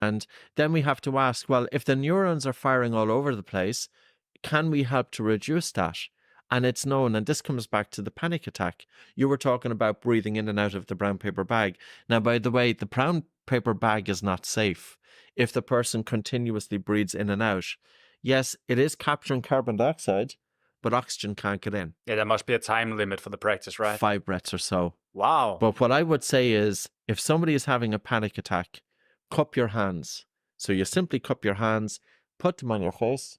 And then we have to ask, well, if the neurons are firing all over the place, can we help to reduce that? And it's known, and this comes back to the panic attack. You were talking about breathing in and out of the brown paper bag. Now, by the way, the brown paper bag is not safe if the person continuously breathes in and out. Yes, it is capturing carbon dioxide, but oxygen can't get in. Yeah, there must be a time limit for the practice, right? 5 breaths or so. Wow. But what I would say is, if somebody is having a panic attack, cup your hands. So you simply cup your hands, put them on your face.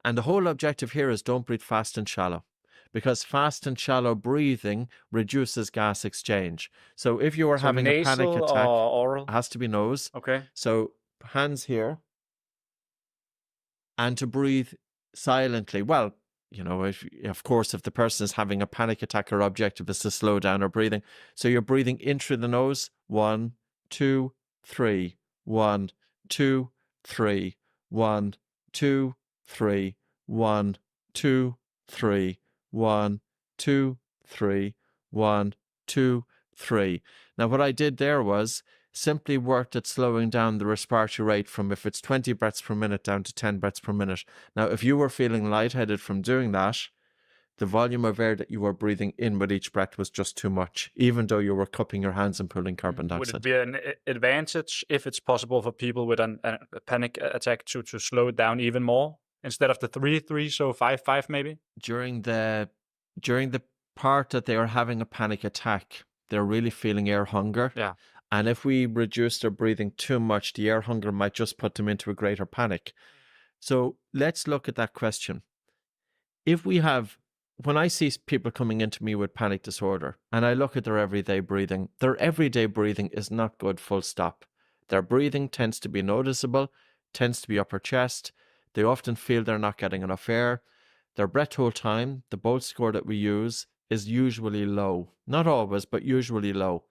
And the whole objective here is don't breathe fast and shallow, because fast and shallow breathing reduces gas exchange. So if you are having a panic nasal attack, or oral? it has to be nose. Okay. So hands here. And to breathe silently. Well, you know, of course, if the person is having a panic attack, our objective is to slow down our breathing. So you're breathing in through the nose. 1, 2, 3. 1, 2, 3. 1, 2, 3. 1, 2, 3. 1, 2, 3. 1, 2, 3. Now, what I did there was simply worked at slowing down the respiratory rate from, if it's 20 breaths per minute, down to 10 breaths per minute. Now, if you were feeling lightheaded from doing that, the volume of air that you were breathing in with each breath was just too much, even though you were cupping your hands and pulling carbon dioxide. Would it be an advantage if it's possible for people with a panic attack to slow it down even more instead of the 3-3, so 5-5 maybe? During the part that they are having a panic attack, they're really feeling air hunger. Yeah. And if we reduce their breathing too much, the air hunger might just put them into a greater panic. So let's look at that question. If we have, when I see people coming into me with panic disorder and I look at their everyday breathing is not good, full stop. Their breathing tends to be noticeable, tends to be upper chest. They often feel they're not getting enough air. Their breath hold time, the Bolt score that we use, is usually low. Not always, but usually low.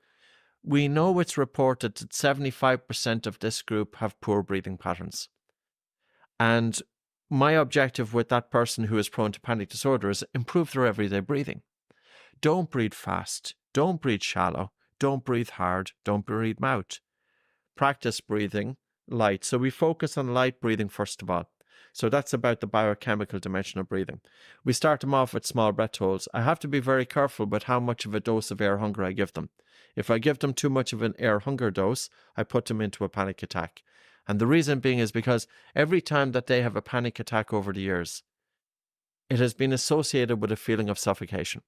We know it's reported that 75% of this group have poor breathing patterns. And my objective with that person who is prone to panic disorder is improve their everyday breathing. Don't breathe fast. Don't breathe shallow. Don't breathe hard. Don't breathe mouth. Practice breathing light. So we focus on light breathing first of all. So that's about the biochemical dimension of breathing. We start them off with small breath holds. I have to be very careful with how much of a dose of air hunger I give them. If I give them too much of an air hunger dose, I put them into a panic attack. And the reason being is because every time that they have a panic attack over the years, it has been associated with a feeling of suffocation.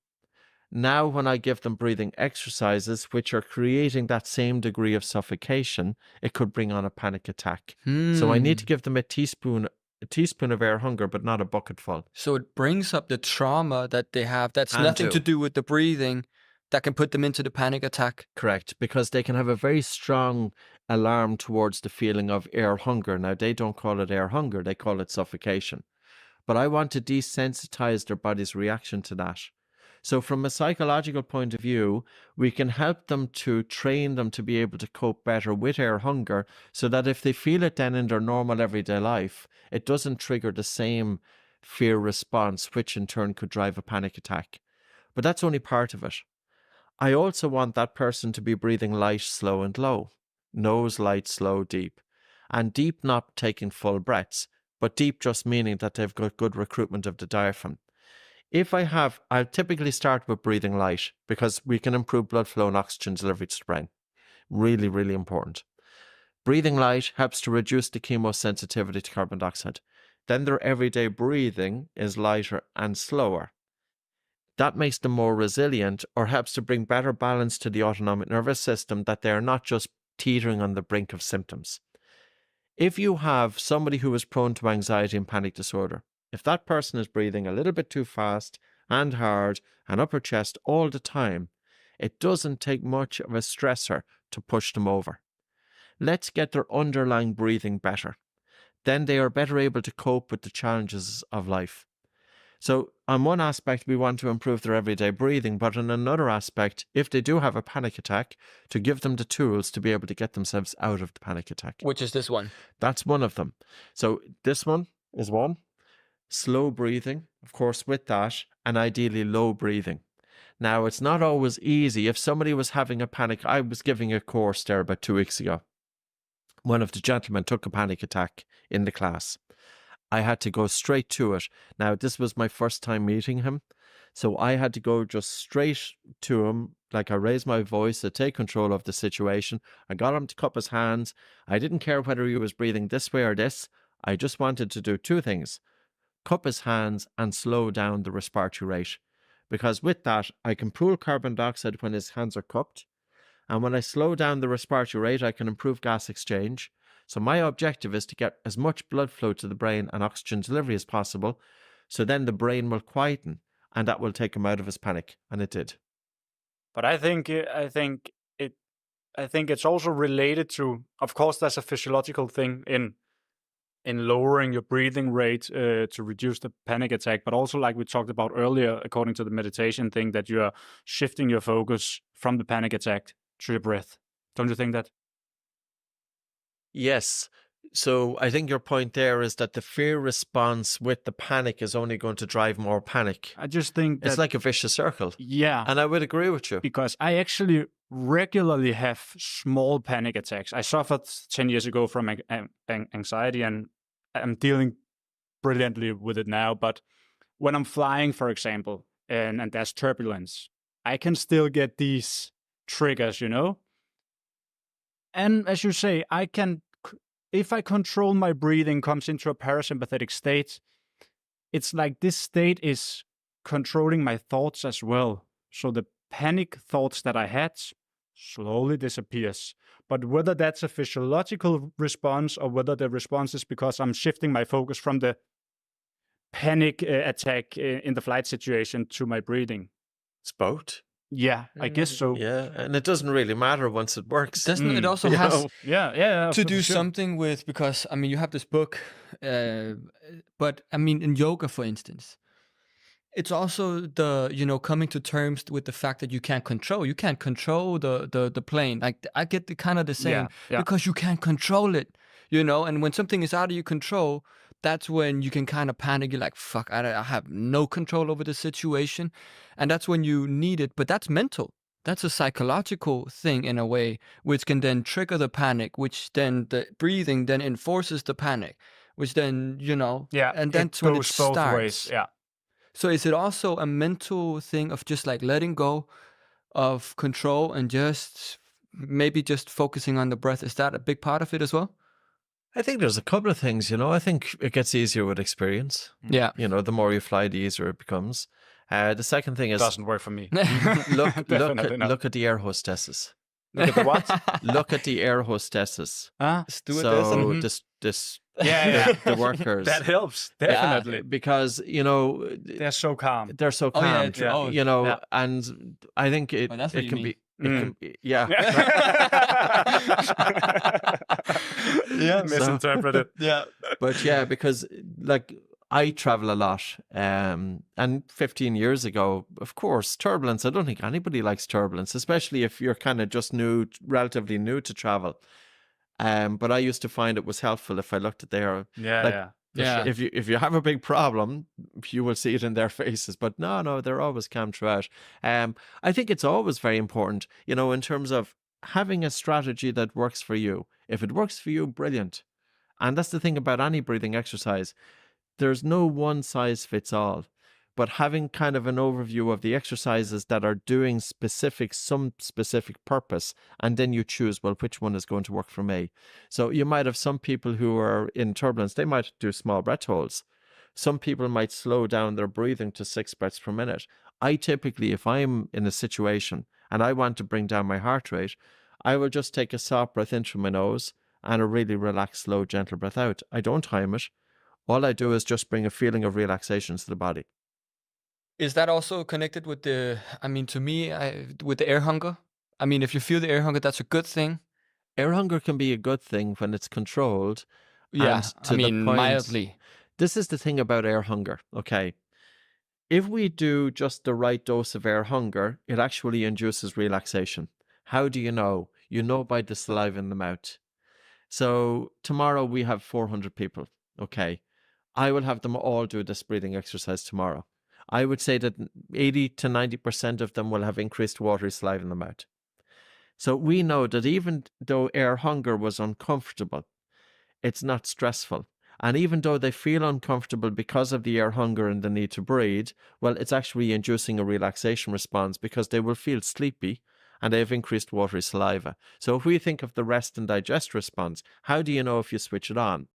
Now, when I give them breathing exercises, which are creating that same degree of suffocation, it could bring on a panic attack. So I need to give them a teaspoon of air hunger, but not a bucketful. So it brings up the trauma that they have. That's And nothing to to do with the breathing that can put them into the panic attack. Correct, because they can have a very strong alarm towards the feeling of air hunger. Now, they don't call it air hunger, they call it suffocation. But I want to desensitize their body's reaction to that. So from a psychological point of view, we can help them to train them to be able to cope better with air hunger so that if they feel it then in their normal everyday life, it doesn't trigger the same fear response, which in turn could drive a panic attack. But that's only part of it. I also want that person to be breathing light, slow and low. Nose, light, slow, deep. And deep not taking full breaths, but deep just meaning that they've got good recruitment of the diaphragm. I'll typically start with breathing light because we can improve blood flow and oxygen delivery to the brain. Really, really important. Breathing light helps to reduce the chemosensitivity to carbon dioxide. Then their everyday breathing is lighter and slower. That makes them more resilient or helps to bring better balance to the autonomic nervous system, that they are not just teetering on the brink of symptoms. If you have somebody who is prone to anxiety and panic disorder, if that person is breathing a little bit too fast and hard and upper chest all the time, it doesn't take much of a stressor to push them over. Let's get their underlying breathing better. Then they are better able to cope with the challenges of life. So on one aspect, we want to improve their everyday breathing, but on another aspect, if they do have a panic attack, to give them the tools to be able to get themselves out of the panic attack. Which is this one? That's one of them. So this one is one. Slow breathing, of course, with that, and ideally low breathing. Now, it's not always easy. If somebody was having a panic, I was giving a course there about 2 weeks ago, one of the gentlemen took a panic attack in the class. I had to go straight to it. Now, this was my first time meeting him. So I had to go just straight to him. Like I raised my voice to take control of the situation. I got him to cup his hands. I didn't care whether he was breathing this way or this. I just wanted to do two things: cup his hands and slow down the respiratory rate. Because with that, I can pool carbon dioxide when his hands are cupped. And when I slow down the respiratory rate, I can improve gas exchange. So my objective is to get as much blood flow to the brain and oxygen delivery as possible. So then the brain will quieten and that will take him out of his panic. And it did. But I think it's also related to, of course, there's a physiological thing in lowering your breathing rate to reduce the panic attack, but also, like we talked about earlier, according to the meditation thing, that you are shifting your focus from the panic attack to your breath. Don't you think that? Yes. So I think your point there is that the fear response with the panic is only going to drive more panic. I just think It's that, like a vicious circle. yeah, And I would agree with you. because I actually regularly have small panic attacks. I suffered 10 years ago from anxiety, and I'm dealing brilliantly with it now. But when I'm flying, for example, and there's turbulence, I can still get these triggers, And as you say, if I control my breathing, comes into a parasympathetic state, it's like this state is controlling my thoughts as well. So the panic thoughts that I had slowly disappears. But whether that's a physiological response or whether the response is because I'm shifting my focus from the panic attack in the flight situation to my breathing. It's both. Yeah, I guess so. Yeah. And it doesn't really matter once it works. Doesn't it also You has know? Yeah. to for do sure. something with, because I mean you have this book, but I mean in yoga, for instance, it's also the coming to terms with the fact that you can't control the plane. Like I get the kind of the same, Yeah. because you can't control it, and when something is out of your control, that's when you can kind of panic. You're like, fuck, I have no control over the situation, and that's when you need it. But that's mental. That's a psychological thing in a way, which can then trigger the panic, which then the breathing then enforces the panic, which then Yeah, and it that's when it goes both starts. ways. Yeah. So is it also a mental thing of just like letting go of control and maybe just focusing on the breath? Is that a big part of it as well? I think there's a couple of things, I think it gets easier with experience. Yeah. The more you fly, the easier it becomes. The second thing is Doesn't work for me. look at the air hostesses. Look at the what? Look at the air hostesses. Stewardess. So Mhm. this Yeah. the workers. That helps, definitely. Because They're so calm. they're so Oh, yeah, calm, true. Oh, yeah. and I think it Oh, that's what it you can mean. be it can be, yeah. Yeah, misinterpreted. Yeah. But yeah, because like I travel a lot, and 15 years ago, of course, turbulence. I don't think anybody likes turbulence, especially if you're kind of just relatively new to travel. But I used to find it was helpful if I looked at their Yeah. If you have a big problem, you will see it in their faces. But no, they're always calm throughout. I think it's always very important, in terms of having a strategy that works for you. If it works for you, brilliant. And that's the thing about any breathing exercise. There's no one size fits all, but having kind of an overview of the exercises that are doing some specific purpose, and then you choose, well, which one is going to work for me. So you might have some people who are in turbulence, they might do small breath holds. Some people might slow down their breathing to 6 breaths per minute. I typically, if I'm in a situation and I want to bring down my heart rate, I will just take a soft breath in through my nose and a really relaxed, slow, gentle breath out. I don't time it. All I do is just bring a feeling of relaxation to the body. Is that also connected with to me, with the air hunger? I mean, if you feel the air hunger, that's a good thing. Air hunger can be a good thing when it's controlled. Yeah, and to the point, mildly. This is the thing about air hunger, okay? If we do just the right dose of air hunger, it actually induces relaxation. How do you know? You know by the saliva in the mouth. So tomorrow we have 400 people, okay? I will have them all do this breathing exercise tomorrow. I would say that 80 to 90% of them will have increased watery saliva in the mouth. So we know that even though air hunger was uncomfortable, it's not stressful. And even though they feel uncomfortable because of the air hunger and the need to breathe, well, it's actually inducing a relaxation response because they will feel sleepy and they have increased watery saliva. So if we think of the rest and digest response, how do you know if you switch it on?